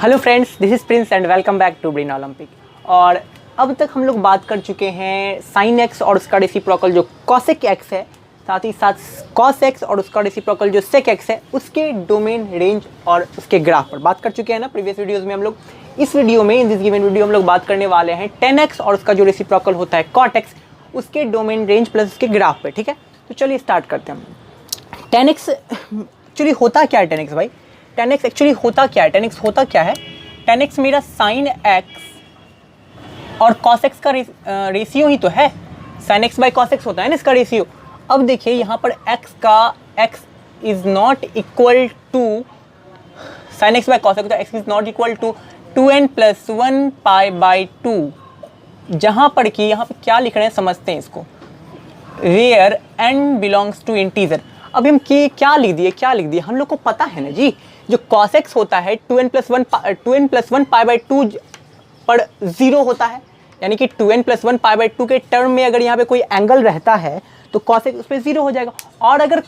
Hello friends, this is Prince and welcome back to Brain Olympic. और अब तक हम लोग बात कर चुके हैं साइन एक्स और उसका रेसिप्रोकल जो कॉसेक एक्स है, साथ ही साथ कॉस एक्स और उसका रेसिप्रोकल जो सेक एक्स है, उसके डोमेन, रेंज और उसके ग्राफ पर बात कर चुके हैं ना प्रीवियस वीडियोज़ में हम लोग। इस वीडियो में, इन दिस गिवन वीडियो हम लोग बात करने वाले हैं 10x और उसका जो रेसिप्रोकल होता है कॉट एक्स, उसके डोमेन, रेंज प्लस उसके ग्राफ पे। ठीक है, तो चलिए स्टार्ट करते हैं। 10x एक्चुअली होता क्या है? 10x भाई, 10x एक्चुअली होता क्या है? 10x होता क्या है? 10x मेरा साइन x और कॉस एक्स का रेशियो ही तो है। Sine x by cos x होता है ना इसका रेशियो। अब देखिए यहाँ पर x का x is not equal to sine x by cos x, तो x is not equal to 2n plus 1 pi by 2, जहाँ पर कि यहाँ पर क्या लिख रहे हैं समझते हैं इसको। Where n belongs to integer. अब हम क्या लिख दिए हम लोग को पता है ना जी, जो cos x होता है 2n प्लस 1 पाई बाई 2 पर 0 होता है, यानी कि 2n प्लस 1 पाई बाई 2 के टर्म में अगर यहाँ पे कोई एंगल रहता है तो cos x उस पर 0 हो जाएगा। और अगर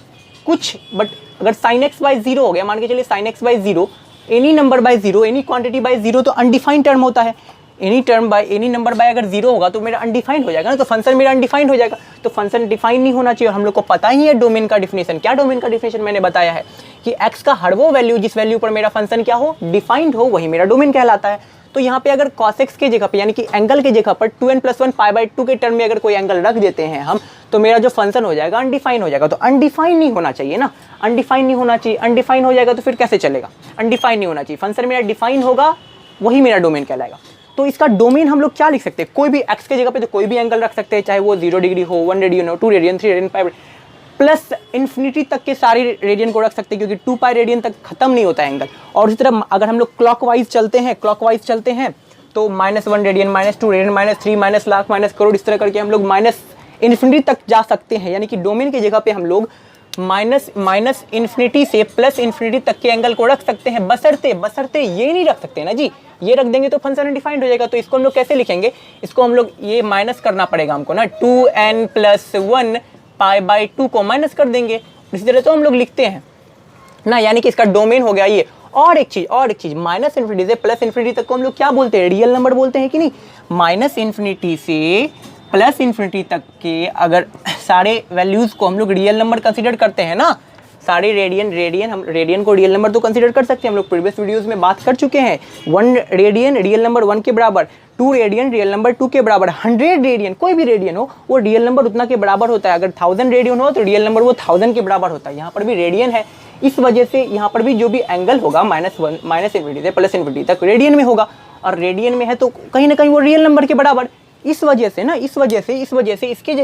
अगर sin x बाई 0 हो गया, मान के चलिए sin x by 0, any number by 0, any quantity by 0 तो अनडिफाइंड टर्म होता है। एनी नंबर बाय अगर 0 होगा तो मेरा अनडिफाइंड हो जाएगा ना, तो फंक्शन मेरा अनडिफाइंड हो जाएगा। तो फंक्शन डिफाइन नहीं होना चाहिए। हम लोग को पता ही है डोमेन का डिफिनेशन। क्या डोमेन का डिफिनेशन मैंने बताया है कि x का हर वो वैल्यू जिस वैल्यू पर मेरा फंक्शन क्या हो, डिफाइंड हो, वही मेरा डोमेन कहलाता है। तो यहाँ पे अगर cos x के जगह पे, यानी कि एंगल के जगह पर 2n प्लस 1 पाई बाई 2 के टर्म में अगर कोई एंगल रख देते हैं हम, तो मेरा जो फंक्शन हो जाएगा अनडिफाइन हो जाएगा। तो अनडिफाइन नहीं होना चाहिए ना, अनडिफाइन नहीं होना चाहिए। अनडिफाइन हो जाएगा तो फिर कैसे चलेगा? अनडिफाइन नहीं होना चाहिए। फंक्शन मेरा डिफाइन होगा, वही मेरा डोमेन कहलाएगा। तो इसका डोमेन हम लोग क्या लिख सकते हैं? कोई भी x के जगह पे तो कोई भी एंगल रख सकते हैं, चाहे वो 0 डिग्री हो, 1 रेडियन हो, 2 रेडियन, 3 रेडियन, 5 प्लस इन्फिनिटी तक के सारे रेडियन को रख सकते हैं, क्योंकि 2 पाई रेडियन तक खत्म नहीं होता है एंगल। और इसी तरह अगर हम लोग क्लॉकवाइज चलते हैं तो -1 radian, -2 radian, -3, minus lakh, minus crore, इस तरह करके हम लोग माइनस इन्फिनिटी तक जा सकते हैं। यानी कि डोमेन की जगह पे हम लोग माइनस इन्फिनिटी से प्लस इन्फिनिटी तक के एंगल को रख सकते हैं, बशर्ते ये नहीं रख सकते ना जी। ये रख देंगे तो फंक्शन अनडिफाइंड हो जाएगा। तो इसको हम लोग कैसे लिखेंगे? इसको हम लोग ये माइनस करना पड़ेगा हमको ना, 2n प्लस 1 पाई बाई 2 को माइनस कर देंगे। इसी तरह तो हम लोग लिखते हैं ना, यानी कि इसका डोमेन हो गया ये। और एक चीज माइनस इन्फिनिटी से प्लस इन्फिनिटी तक को हम लोग क्या बोलते हैं? रियल नंबर बोलते हैं कि नहीं? माइनस इन्फिनिटी से प्लस इन्फिनिटी तक के अगर सारे वैल्यूज को हम लोग रियल नंबर कंसीडर करते हैं ना, सारे रेडियन हम रेडियन को रियल नंबर तो कंसीडर कर सकते हैं। हम लोग प्रीवियस वीडियोस में बात कर चुके हैं। 1 रेडियन रियल नंबर 1 के बराबर, 2 रेडियन रियल नंबर 2 के बराबर, 100 रेडियन कोई भी रेडियन हो वो रियल नंबर उतना के बराबर होता है। अगर 1000 रेडियन हो तो रियल नंबर वो 1000 के बराबर होता है। यहाँ पर भी रेडियन है, इस वजह से यहाँ पर भी जो भी एंगल होगा माइनस इन्फिनिटी से प्लस इन्फिनिटी तक रेडियन में होगा, और रेडियन में है तो कहीं ना कहीं वो रियल नंबर के बराबर। इस वजह से इसके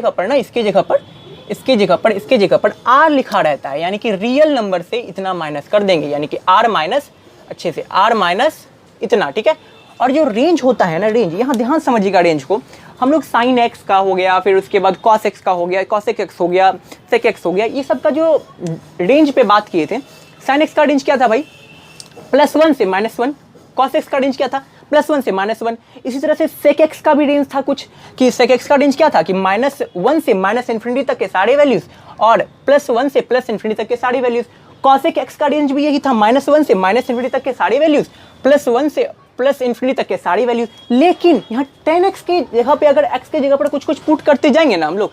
जगह पर r लिखा रहता है, यानी कि रियल नंबर से इतना माइनस कर देंगे, यानी कि r माइनस, अच्छे से r माइनस इतना। ठीक है। और जो रेंज होता है ना, रेंज, यहाँ ध्यान समझिएगा। रेंज को हम लोग साइन x का हो गया, फिर उसके बाद cos x का हो गया, cosec x हो गया, sec x हो गया, ये सब का जो रेंज पे बात किए थे, साइन x का रेंज क्या था भाई? +1 से -1। cos x का रेंज क्या था? +1 से -1। इसी तरह से sec x का भी रेंज था कुछ, कि sec x का रेंज क्या था कि -1 से माइनस इन्फिनिटी तक के सारे वैल्यूज, और +1 से प्लस इन्फिनिटी तक के सारे वैल्यूज। cosec x का रेंज भी यही था, -1 से माइनस इन्फिनिटी तक के सारे वैल्यूज, +1 से प्लस इन्फिनिटी तक के सारी वैल्यूज। लेकिन यहाँ 10x के जगह पे अगर x के जगह पर कुछ पुट करते जाएंगे ना हम लोग,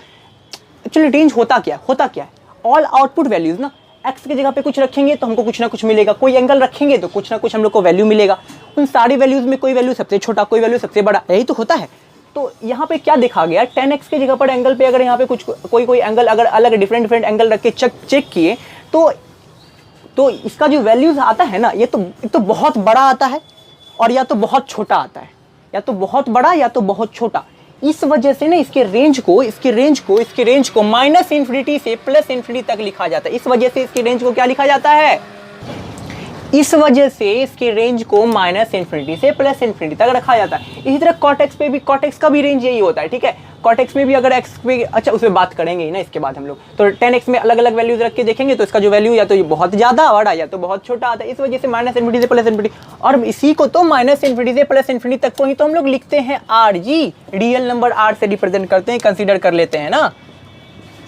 एक्चुअली रेंज होता क्या है? ऑल आउटपुट वैल्यूज ना, x के जगह पे कुछ रखेंगे तो हमको कुछ ना कुछ मिलेगा, कोई एंगल रखेंगे तो कुछ ना कुछ हम लोग को वैल्यू मिलेगा। उन सारी वैल्यूज में कोई वैल्यू सबसे छोटा, कोई वैल्यू सबसे बड़ा, यही तो होता है। तो यहाँ पे क्या देखा गया? 10x के जगह पर एंगल पे अगर यहाँ पे कोई एंगल अगर अलग डिफरेंट एंगल रख के चेक किए तो इसका जो वैल्यूज आता है ना, ये तो बहुत बड़ा आता है, और या तो बहुत छोटा आता है, या तो बहुत बड़ा या तो बहुत छोटा। इस वजह से ना इसके रेंज को माइनस इन्फिनिटी से प्लस इन्फिनिटी तक लिखा जाता है। इस वजह से इसके रेंज को क्या लिखा जाता है? इस वजह से इसके रेंज को माइनस इन्फिनिटी से प्लस इन्फिनिटी तक रखा जाता है। इसी तरह कॉट एक्स का भी रेंज यही होता है। ठीक है, कॉट एक्स में भी अगर एक्स पे, अच्छा उस पर बात करेंगे ही ना इसके बाद हम लोग, तो 10x में अलग अलग वैल्यूज रख के देखेंगे तो इसका जो वैल्यू या तो बहुत ज्यादा बड़ा या तो बहुत छोटा आता है। इस वजह से माइनस इन्फिनिटी से प्लस इन्फिनिटी, और इसी को तो माइनस इन्फिनिटी से प्लस इन्फिनिटी तक को ही तो हम लोग लिखते हैं r जी, रियल नंबर r से रिप्रेजेंट करते हैं, कंसीडर कर लेते हैं ना,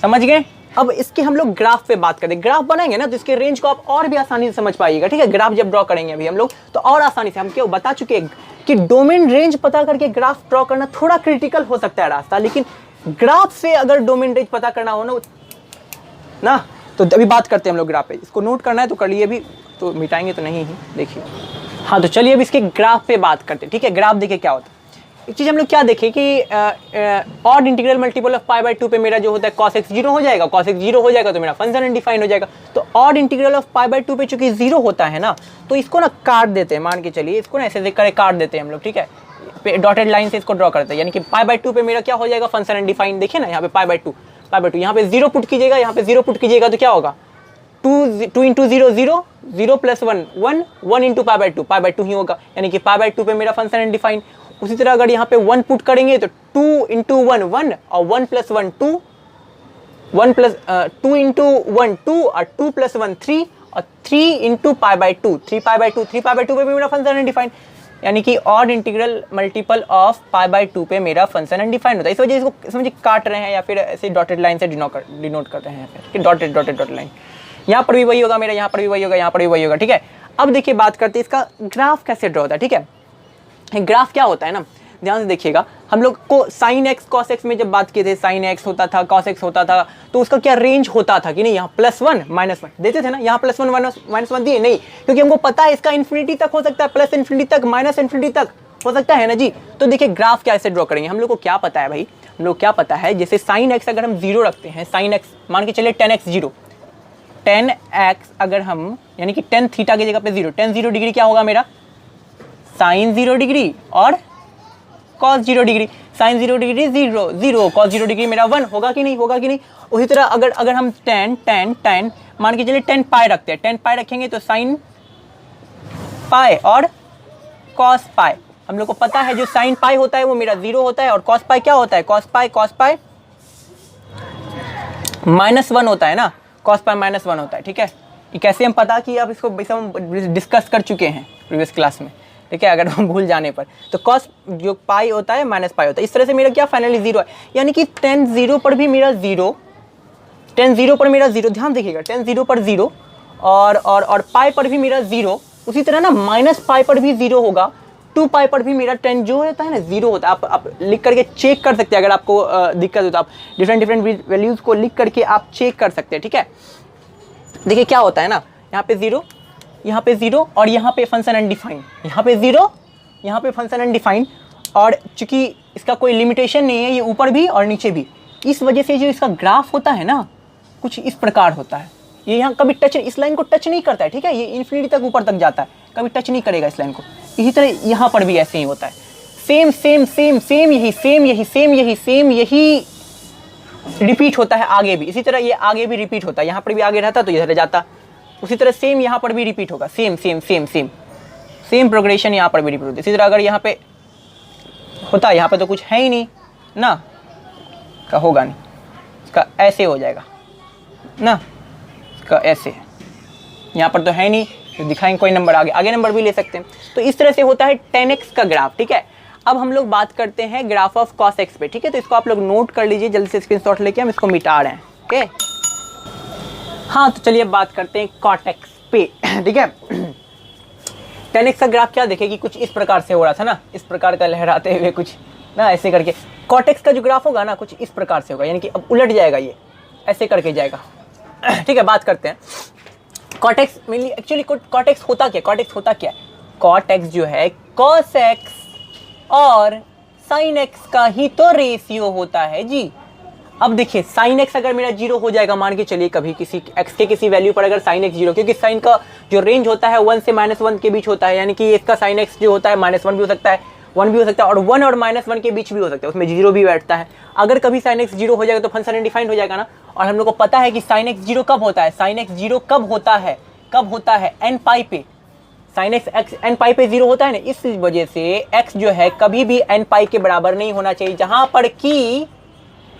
समझ गए? अब इसके हम लोग ग्राफ पे बात करें, ग्राफ बनाएंगे ना तो इसके रेंज को आप और भी आसानी से समझ पाइएगा, ठीक है। ग्राफ जब ड्रॉ करेंगे अभी हम लोग तो और आसानी से, हम क्यों बता चुके हैं कि डोमेन रेंज पता करके ग्राफ ड्रॉ करना थोड़ा क्रिटिकल हो सकता है रास्ता, लेकिन ग्राफ से अगर डोमेन रेंज पता करना हो ना तो अभी बात करते हैं हम लोग ग्राफ पे। इसको नोट करना है तो कर लिए, अभी तो मिटाएंगे तो नहीं ही, देखिए। हाँ तो चलिए अब इसके ग्राफ पे बात करते हैं, ठीक है। ग्राफ देखिए क्या होता है। एक चीज़ हम लोग क्या देखें कि odd integral multiple of pi by 2 पे मेरा जो होता है cos x 0 हो जाएगा, cos x 0 हो जाएगा तो मेरा फंक्शन अनडिफाइंड हो जाएगा। तो odd integral of pi by 2 पे चूंकि 0 होता है ना, तो इसको ना काट देते हैं, मान के चलिए इसको ना ऐसे करे काट देते हैं हम लोग, ठीक है। डॉटेड लाइन से इसको ड्रॉ करते हैं, यानी कि पाई बाय 2 पे मेरा क्या हो जाएगा, फंक्शन अनडिफाइंड। देखिए ना यहाँ पे पाई बाय 2 यहाँ पे 0 पुट कीजिएगा, यहाँ पे 0 पुट कीजिएगा तो क्या होगा, 2 into 0 0, 0 plus 1 1, 1 into pi by 2 ही होगा, यानी कि पाई बाय 2 पे मेरा फंक्शन अनडिफाइंड। उसी तरह अगर यहाँ पे 1 पुट करेंगे तो 2 इंटू 1 1 और 1 प्लस 1 2, 1 प्लस 2 इंटू 1 2 और 2 प्लस 1 3 और 3 into pi by 2, 3 pi by 2 पे भी मेरा फंक्शन अनडिफाइंड, यानी कि odd integral multiple of pi by 2 पे मेरा फंक्शन अनडिफाइंड होता है। इस वजह से इसको समझिए काट रहे हैं या फिर ऐसे डॉटेड लाइन से डिनोट कर रहे हैं, फिर डॉटेड लाइन। यहाँ पर भी वही होगा मेरा, यहाँ पर भी वही होगा, यहाँ पर भी वही होगा, ठीक है। अब देखिए बात करते हैं इसका ग्राफ कैसे ड्रॉ होता है, ठीक है। ग्राफ क्या होता है ना, ध्यान से देखिएगा। हम लोग को साइन एक्स कॉस एक्स में जब बात किए थे, साइन एक्स होता था, कॉस एक्स होता था, तो उसका क्या रेंज होता था कि नहीं, यहाँ +1 -1 देते थे ना, यहाँ +1 -1 दिए नहीं, क्योंकि हमको पता है इसका इन्फिनिटी तक हो सकता है, प्लस इन्फिनिटी तक, माइनस इन्फिनिटी तक हो सकता है ना जी। तो देखिए ग्राफ कैसे ड्रॉ करेंगे, हम लोग को क्या पता है भाई, हम लोग क्या पता है, जैसे साइन एक्स अगर हम 0 रखते हैं, साइन एक्स मान के चलिए 10x 0, 10x अगर हम यानी कि 10 थीटा की जगह पे 0, 10 0 डिग्री क्या होगा मेरा, साइन 0 डिग्री और cos 0 degree, sine 0 degree 0 0, cos 0 degree मेरा 1 होगा कि नहीं, होगा कि नहीं। उसी तरह अगर हम 10 मान के चलिए 10 पाई रखते हैं, 10 पाई रखेंगे तो साइन पाई और कॉस पाई, हम लोग को पता है जो साइन पाई होता है वो मेरा 0 होता है, और कॉस पाई क्या होता है, कॉस पाई -1 होता है ना, कॉस पाई -1 होता है, ठीक है। ये कैसे हम पता कि आप इसको हम डिस्कस कर चुके हैं प्रीवियस क्लास में, ठीक है, अगर हम भूल जाने पर। तो कॉस जो पाई होता है माइनस पाई होता है, इस तरह से मेरा क्या फाइनली 0 है, यानी कि 10 0 पर भी मेरा 0, 10 0 पर मेरा 0, ध्यान देखिएगा 10 0 पर 0 और पाई पर भी मेरा 0, उसी तरह ना माइनस पाई पर भी 0 होगा, 2 पाई पर भी मेरा 10 जो होता है ना 0 होता है। आप लिख करके चेक कर सकते हैं, अगर आपको दिक्कत हो तो आप डिफरेंट वैल्यूज़ को लिख करके आप चेक कर सकते हैं, ठीक है। देखिए क्या होता है ना, यहाँ पे 0, यहाँ पे 0 और यहाँ पे फंक्शन अनडिफाइंड, यहाँ पे 0, यहाँ पे फंक्शन अनडिफाइंड, और चूंकि इसका कोई लिमिटेशन नहीं है, ये ऊपर भी और नीचे भी, इस वजह से जो इसका ग्राफ होता है ना कुछ इस प्रकार होता है। ये यहाँ कभी टच, इस लाइन को टच नहीं करता है, ठीक है, ये इन्फिनिटी तक ऊपर तक जाता है, कभी टच नहीं करेगा इस लाइन को। इसी तरह यहाँ पर भी ऐसे ही होता है, सेम यही रिपीट होता है आगे भी, इसी तरह ये आगे भी रिपीट होता है, यहाँ पर भी आगे रहता तो इधर जाता, उसी तरह सेम यहाँ पर भी रिपीट होगा, सेम प्रोग्रेशन यहाँ पर भी रिपीट होता है। इसी तरह अगर यहाँ पे होता, यहाँ पे तो कुछ है ही नहीं ना, का होगा नहीं, इसका ऐसे हो जाएगा ना, इसका ऐसे, यहाँ पर तो है नहीं, तो दिखाएंगे कोई नंबर, आगे नंबर भी ले सकते हैं। तो इस तरह से होता है 10x का ग्राफ, ठीक है। अब हम लोग बात करते हैं ग्राफ ऑफ cos x पे, ठीक है। तो इसको आप लोग नोट कर लीजिए, जल्दी से स्क्रीनशॉट लेके हम इसको मिटा रहे हैं, ओके। हाँ तो चलिए अब बात करते हैं cot x पे, ठीक है। 10x का ग्राफ क्या देखे कि कुछ इस प्रकार से हो रहा था ना, इस प्रकार का लहराते हुए कुछ ना ऐसे करके, cot x का जो ग्राफ होगा ना कुछ इस प्रकार से होगा, यानी कि अब उलट जाएगा, ये ऐसे करके जाएगा, ठीक है। बात करते हैं cot x mainly, actually cot x होता क्या, cot x होता क्या है, cot x जो है cos x और sin x का ही तो रेशियो होता है जी। अब देखिए sin x अगर मेरा 0 हो जाएगा, मान के चलिए कभी किसी x के किसी वैल्यू पर अगर sin x 0, क्योंकि sin का जो रेंज होता है 1 से -1 के बीच होता है, यानी कि इसका sin x जो होता है -1 भी हो सकता है, 1 भी हो सकता है, और 1 और -1 के बीच भी हो सकता है, उसमें 0 भी बैठता है। अगर कभी sin x 0 हो जाएगा तो फंक्शन अनडिफाइंड हो जाएगा ना। और हम लोग को पता है कि sin x 0 कब होता है, sin x 0 कब होता है n पाई पे, sin x n पाई पे 0 होता है ना, इस वजह से x जो है कभी भी n पाई के बराबर नहीं होना चाहिए, जहां पर कि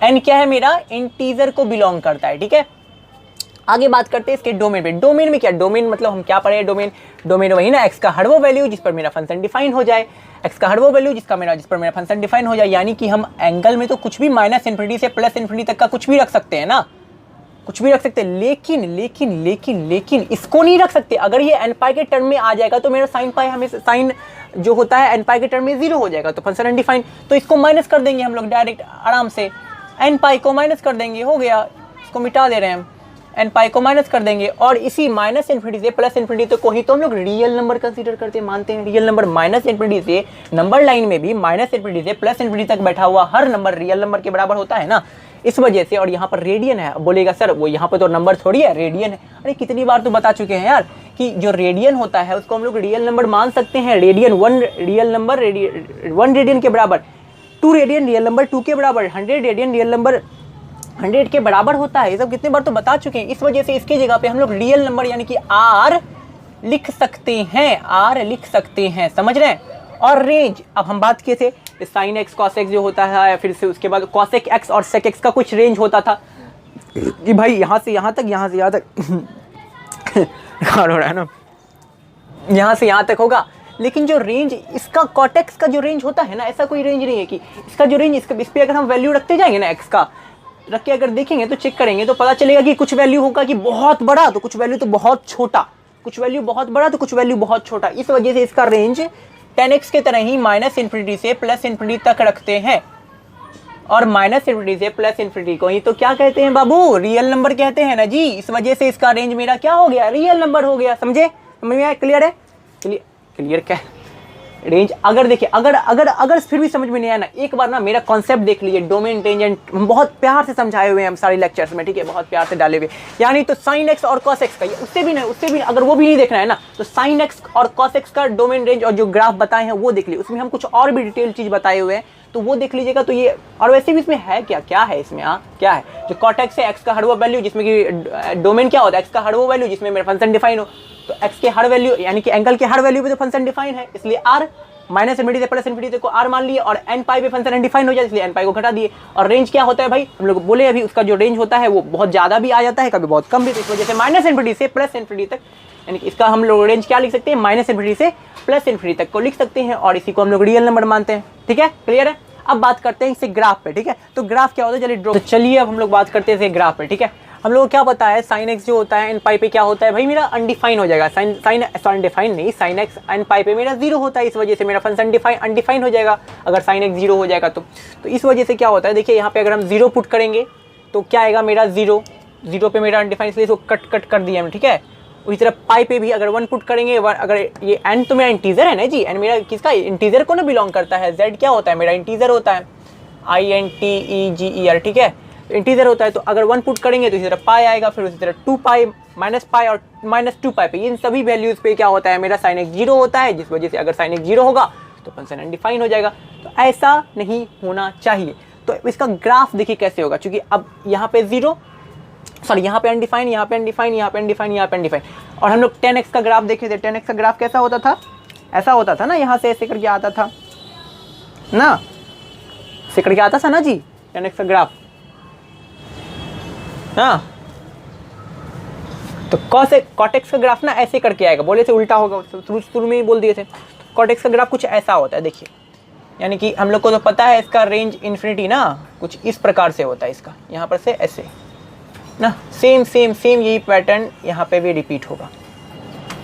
n क्या है मेरा, इंटीजर को बिलोंग करता है, ठीक है। आगे बात करते हैं इसके डोमेन पे। डोमेन में क्या, डोमेन मतलब हम क्या पढ़े, डोमेन वही ना x का हर वो वैल्यू जिस पर मेरा फंक्शन डिफाइन हो जाए, x का हर वो वैल्यू जिस पर मेरा फंक्शन डिफाइन हो जाए, यानी कि हम एंगल में तो कुछ भी -∞ से +∞ तक का कुछ भी रख सकते हैं ना, कुछ भी रख सकते हैं, लेकिन लेकिन लेकिन लेकिन इसको नहीं रख सकते। अगर ये एन पाई के टर्म में आ जाएगा तो मेरा साइन पाई हमें साइन जो होता है एन पाई के टर्म में 0 हो जाएगा, तो फंक्शन अनडिफाइंड। तो इसको माइनस कर देंगे हम लोग डायरेक्ट आराम से, एन पाई को माइनस कर देंगे, हो गया, इसको मिटा दे रहे हैं हम, एन पाई को माइनस कर देंगे। और इसी माइनस इन्फिनिटी से प्लस इन्फिनिटी तक को ही तो हम लोग रियल नंबर कंसीडर करते हैं, मानते हैं रियल नंबर। माइनस इन्फिनिटी से नंबर लाइन में भी माइनस इन्फिनिटी से प्लस इन्फिनिटी तक बैठा हुआ हर नंबर रियल नंबर के बराबर होता है ना, इस वजह से। और यहाँ पर रेडियन है, बोलेगा सर वो यहाँ पर तो नंबर थोड़ी है, रेडियन है। अरे कितनी बार तो बता चुके हैं यार कि जो रेडियन होता है उसको हम लोग रियल नंबर मान सकते हैं। रेडियन 1 रियल नंबर 1 रेडियन के बराबर, 2 रेडियन रियल नंबर 2 के बराबर, 100 रेडियन रियल नंबर 100 के बराबर होता है। ये सब कितनी बार तो बता चुके हैं। इस वजह से इसकी जगह पे हम लोग रियल नंबर यानी कि आर लिख सकते हैं, आर लिख सकते हैं, समझ रहे हैं। और रेंज, अब हम बात किए थे साइन एक्स कॉस एक्स जो होता है, फिर से उसके बाद कॉसेक एक्स और सेक एक्स का कुछ रेंज होता था कि भाई यहाँ से यहाँ तक, यहाँ से यहाँ तक हो रहा है ना, यहाँ से यहाँ तक होगा। लेकिन जो रेंज इसका कॉटेक्स का जो रेंज होता है ना, ऐसा कोई रेंज नहीं है कि इसका जो रेंज इस पर अगर हम वैल्यू रखते जाएंगे ना, एक्स का रख के अगर देखेंगे तो चेक करेंगे तो पता चलेगा कि कुछ वैल्यू होगा कि बहुत बड़ा, तो कुछ वैल्यू तो बहुत छोटा, कुछ वैल्यू बहुत बड़ा तो कुछ वैल्यू बहुत छोटा। इस वजह से इसका रेंज 10x के तरह ही माइनस इन्फिनिटी से प्लस इन्फिनिटी तक रखते हैं। और माइनस इन्फिनिटी से प्लस इन्फिनिटी को ही तो क्या कहते हैं बाबू, रियल नंबर कहते हैं ना जी। इस वजह से इसका रेंज मेरा क्या हो गया, रियल नंबर हो गया। समझे, समझ में आया, क्लियर है, क्लियर क्या रेंज। अगर देखिए अगर अगर अगर फिर भी समझ में नहीं आया ना, एक बार ना मेरा कॉन्सेप्ट देख लीजिए, डोमेन टेंजेंट हम बहुत प्यार से समझाए हुए हैं हम सारे लेक्चर्स में, ठीक है, बहुत प्यार से डाले हुए। यानी तो साइन एक्स और कॉस एक्स का, उससे भी नहीं अगर वो भी नहीं देखना है ना, तो साइन एक्स और कॉस एक्स का डोमेन रेंज और जो ग्राफ बताए हैं वो देख लीजिए। उसमें हम कुछ और भी डिटेल चीज बताए हुए हैं, तो वो देख लीजिएगा। तो ये, और वैसे भी इसमें है क्या है इसमें, क्या है जो कॉट एक्स है, एक्स का हर वो वैल्यू जिसमें कि डोमेन क्या होता है, एक्स का हर वो वैल्यू जिसमें मेरा फंक्शन डिफाइन हो। तो एक्स के हर वैल्यू यानी कि एंगल के हर वैल्यू पे तो फंक्शन डिफाइन है, इसलिए आर माइनस इन्फिनिटी से प्लस इन्फिनिटी को आर मान लिए, और एन पाई पे फंक्शन अनडिफाइंड हो जाए इसलिए एन पाई को घटा दिए। और रेंज क्या होता है भाई, हम लोग बोले अभी, उसका जो रेंज होता है वो बहुत ज़्यादा भी आ जाता है, कभी बहुत कम भी। तो इस वजह से माइनस इन्फिनिटी से प्लस इन्फिनिटी तक, यानी कि इसका हम लोग रेंज क्या लिख सकते हैं, माइनस इन्फिनिटी से प्लस इन्फिनिटी तक को लिख सकते हैं, और इसी को हम लोग रियल नंबर मानते हैं। ठीक है, क्लियर है। अब बात करते हैं इसे ग्राफ पे, ठीक है। तो ग्राफ क्या होता है, चलिए ड्रॉ, तो चलिए अब हम लोग बात करते हैं इसे ग्राफ पे, ठीक है। हम लोग को क्या पता है, साइन एक्स जो होता है एन पाई पे क्या होता है भाई, मेरा अनडिफाइन हो जाएगा। साइन डिफाइन नहीं, साइन एक्स एन पाई पे मेरा 0 होता है, इस वजह से मेरा फंक्शन अनडिफाइन हो जाएगा अगर साइन एक्स 0 हो जाएगा तो इस वजह से क्या होता है, देखिए यहाँ पे अगर हम 0 पुट करेंगे तो क्या आएगा मेरा 0 पे मेरा अनडिफाइन, इसलिए इसको कट कर दिया हम, ठीक है। उसी तरह पाई पे भी अगर 1 पुट करेंगे, अगर ये एन तो मेरा इंटीजर है ना जी, एन मेरा किसका, इंटीजर को ना बिलोंग करता है। जेड क्या होता है, मेरा इंटीजर होता है, INTEGER, ठीक है, इंटीजर होता है। तो अगर 1 पुट करेंगे तो इसी तरह पाई आएगा, फिर उसी तरह 2 पाई, माइनस पाई और माइनस 2 पाई पे, इन सभी वैल्यूज पे क्या होता है, मेरा साइन एक्स 0 होता है, जिस वजह से अगर साइन एक्स 0 होगा तो फंक्शन अनडिफाइन हो जाएगा। तो ऐसा नहीं होना चाहिए। तो इसका ग्राफ देखिए कैसे होगा, क्योंकि अब यहाँ पे 0, सॉरी यहाँ पे अनडिफाइन, यहाँ पे अनडिफाइन, यहाँ पे अनडिफाइन, यहाँ पे अनडिफाइन। और हम लोग 10x का ग्राफ देखे थे, 10x का ग्राफ कैसा होता था, ऐसा होता था ना, यहाँ से ऐसे करके आता था ना, ऐसे करके आता था ना जी 10x का ग्राफ, हाँ। तो कॉट एक्स का ग्राफ ना ऐसे करके आएगा, बोले थे उल्टा होगा, शुरू में ही बोल दिए थे। कॉट एक्स का ग्राफ कुछ ऐसा होता है, देखिए, यानी कि हम लोग को तो पता है इसका रेंज इन्फिनिटी ना कुछ इस प्रकार से होता है, इसका यहाँ पर से ऐसे ना, सेम यही पैटर्न यहाँ पे भी रिपीट होगा,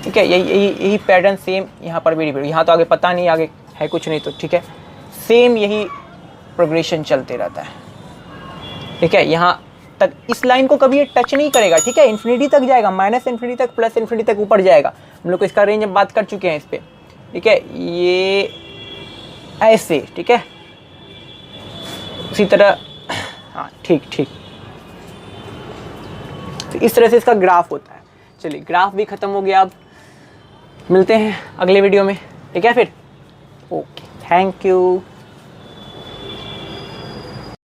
ठीक है। यही पैटर्न सेम यहाँ पर भी रिपीट, यहाँ तो आगे पता नहीं आगे है कुछ नहीं, तो ठीक है, सेम यही प्रोग्रेशन चलते रहता है, ठीक है। यहाँ तक इस लाइन को कभी ये टच नहीं करेगा, ठीक है, इन्फिनिटी तक जाएगा, माइनस इन्फिनिटी तक, प्लस इन्फिनिटी तक ऊपर जाएगा। हम लोग को इसका रेंज बात कर चुके हैं इस पर, ठीक है, ये ऐसे, ठीक है, उसी तरह, हाँ ठीक। तो इस तरह से इसका ग्राफ होता है। चलिए ग्राफ भी खत्म हो गया, अब मिलते हैं अगले वीडियो में, ठीक है फिर, ओके, थैंक यू।